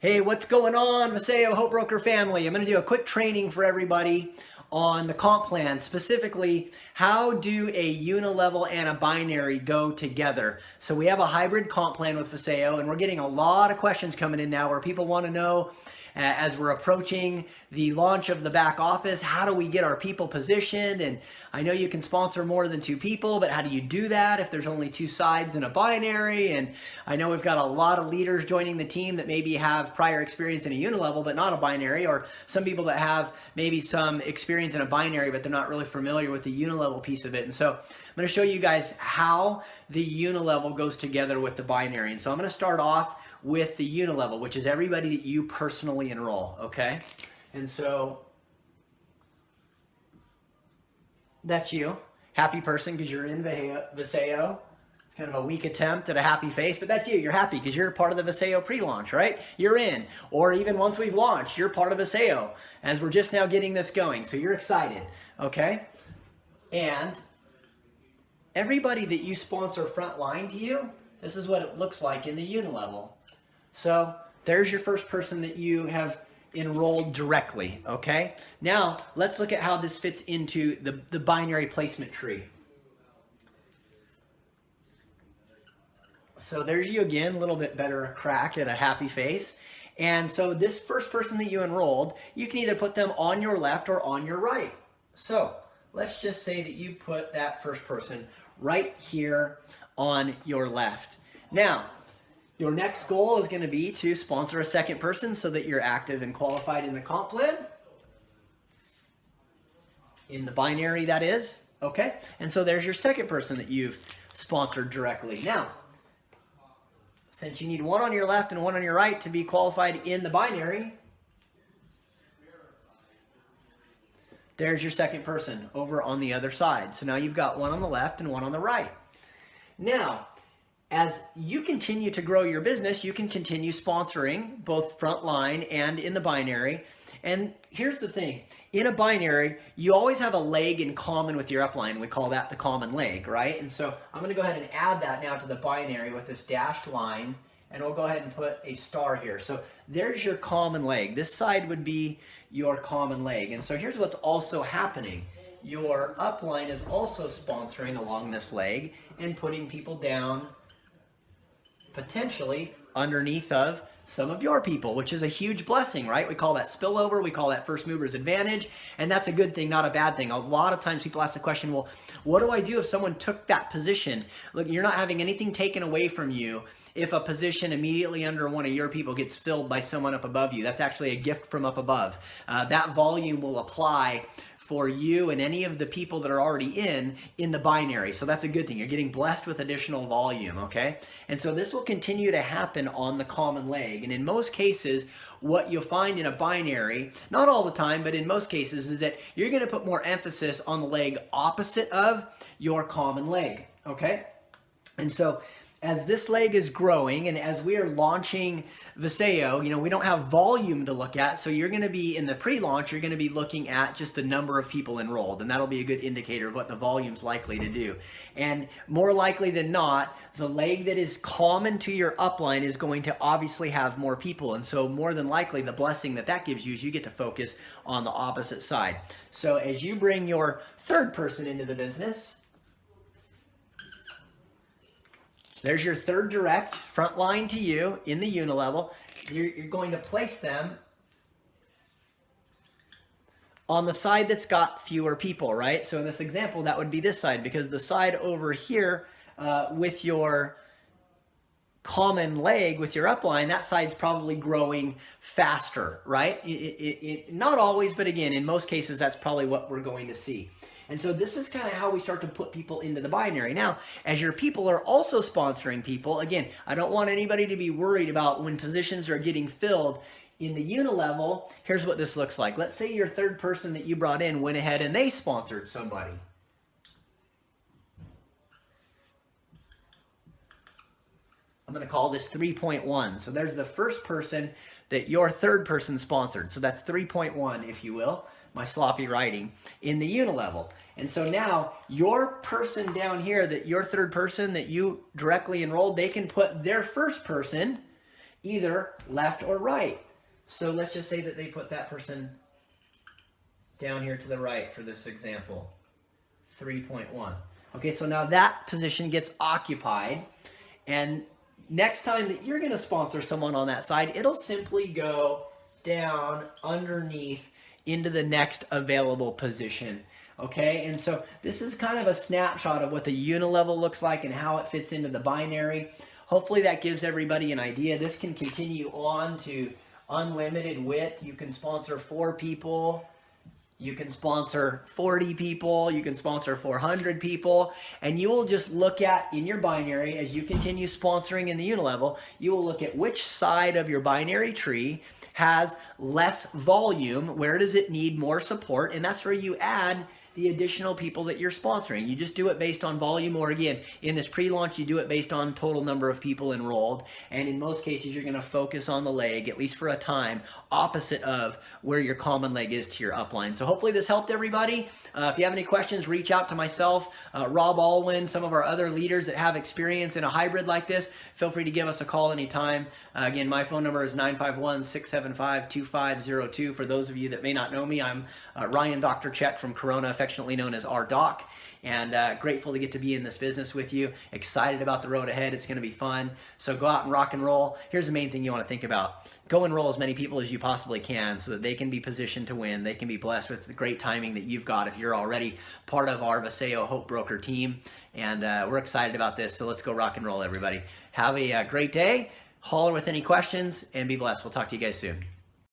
Hey, what's going on, VASAYO Hope Broker family? I'm going to do a quick training for everybody on the comp plan, specifically how do a unilevel and a binary go together. So we have a hybrid comp plan with VASAYO, and we're getting a lot of questions coming in now where people want to know, as we're approaching the launch of the back office, how do we get our people positioned? And I know you can sponsor more than 2 people, but how do you do that if there's only 2 sides in a binary? And I know we've got a lot of leaders joining the team that maybe have prior experience in a unilevel but not a binary, or some people that have maybe some experience in a binary but they're not really familiar with the unilevel piece of it. And so I'm going to show you guys how the unilevel goes together with the binary. And so I'm going to start off with the unilevel, which is everybody that you personally enroll, okay? And so that's you, happy person, because you're in VASAYO. It's kind of a weak attempt at a happy face, but that's you. You're happy because you're part of the VASAYO pre-launch, right? You're in. Or even once we've launched, you're part of VASAYO, as we're just now getting this going. So you're excited, okay? And everybody that you sponsor frontline to you, this is what it looks like in the unilevel. So there's your first person that you have enrolled directly, okay? Now, let's look at how this fits into the binary placement tree. So there's you again, a little bit better crack at a happy face. And so this first person that you enrolled, you can either put them on your left or on your right. So let's just say that you put that first person right here on your left. Now, your next goal is going to be to sponsor a second person so that you're active and qualified in the comp plan. In the binary, that is. Okay? And so there's your second person that you've sponsored directly. Now, since you need one on your left and one on your right to be qualified in the binary, there's your second person over on the other side. So now you've got one on the left and one on the right. Now, as you continue to grow your business, you can continue sponsoring both frontline and in the binary. And here's the thing. In a binary, you always have a leg in common with your upline. We call that the common leg, right? And so I'm going to go ahead and add that now to the binary with this dashed line. And we'll go ahead and put a star here. So there's your common leg. This side would be your common leg. And so here's what's also happening. Your upline is also sponsoring along this leg and putting people down potentially underneath of some of your people, which is a huge blessing, right? We call that spillover. We call that first mover's advantage. And that's a good thing, not a bad thing. A lot of times people ask the question, well, what do I do if someone took that position? Look, you're not having anything taken away from you if a position immediately under one of your people gets filled by someone up above you. That's actually a gift from up above. That volume will apply for you and any of the people that are already in the binary. So that's a good thing. You're getting blessed with additional volume, okay? And so this will continue to happen on the common leg. And in most cases, what you'll find in a binary, not all the time, but in most cases, is that you're going to put more emphasis on the leg opposite of your common leg, okay? And so as this leg is growing and as we are launching VASAYO, we don't have volume to look at. So you're going to be in the pre-launch, you're going to be looking at just the number of people enrolled. And that'll be a good indicator of what the volume's likely to do. And more likely than not, the leg that is common to your upline is going to obviously have more people. And so more than likely, the blessing that gives you is you get to focus on the opposite side. So as you bring your third person into the business, there's your third direct, front line to you in the unilevel. You're going to place them on the side that's got fewer people, right? So in this example, that would be this side, because the side over here with your common leg, with your upline, that side's probably growing faster, right? Not always, but again, in most cases, that's probably what we're going to see. And so this is kind of how we start to put people into the binary. Now, as your people are also sponsoring people, again, I don't want anybody to be worried about when positions are getting filled in the unilevel. Here's what this looks like. Let's say your third person that you brought in went ahead and they sponsored somebody. I'm going to call this 3.1. So there's the first person that your third person sponsored. So that's 3.1, if you will, my sloppy writing, in the unilevel. And so now your person down here, that your third person that you directly enrolled, they can put their first person either left or right. So let's just say that they put that person down here to the right for this example, 3.1. Okay, so now that position gets occupied, and next time that you're going to sponsor someone on that side, it'll simply go down underneath into the next available position. Okay, and so this is kind of a snapshot of what the unilevel looks like and how it fits into the binary. Hopefully that gives everybody an idea. This can continue on to unlimited width. You can sponsor 4 people. You can sponsor 40 people, you can sponsor 400 people, and you will just look at, in your binary, as you continue sponsoring in the unilevel, you will look at which side of your binary tree has less volume, where does it need more support, and that's where you add the additional people that you're sponsoring. You just do it based on volume, or again, in this pre-launch, you do it based on total number of people enrolled. And in most cases, you're gonna focus on the leg, at least for a time, opposite of where your common leg is to your upline. So hopefully this helped everybody. If you have any questions, reach out to myself, Rob Alwyn, some of our other leaders that have experience in a hybrid like this. Feel free to give us a call anytime. Again, my phone number is 951-675-2502. For those of you that may not know me, I'm Ryan Dr. Chet from Corona, affectionately known as our doc, and grateful to get to be in this business with you. Excited about the road ahead. It's going to be fun. So go out and rock and roll. Here's the main thing you want to think about. Go enroll as many people as you possibly can so that they can be positioned to win. They can be blessed with the great timing that you've got if you're already part of our VASAYO Hope Broker team. And we're excited about this. So let's go rock and roll, everybody. Have a great day. Holler with any questions and be blessed. We'll talk to you guys soon.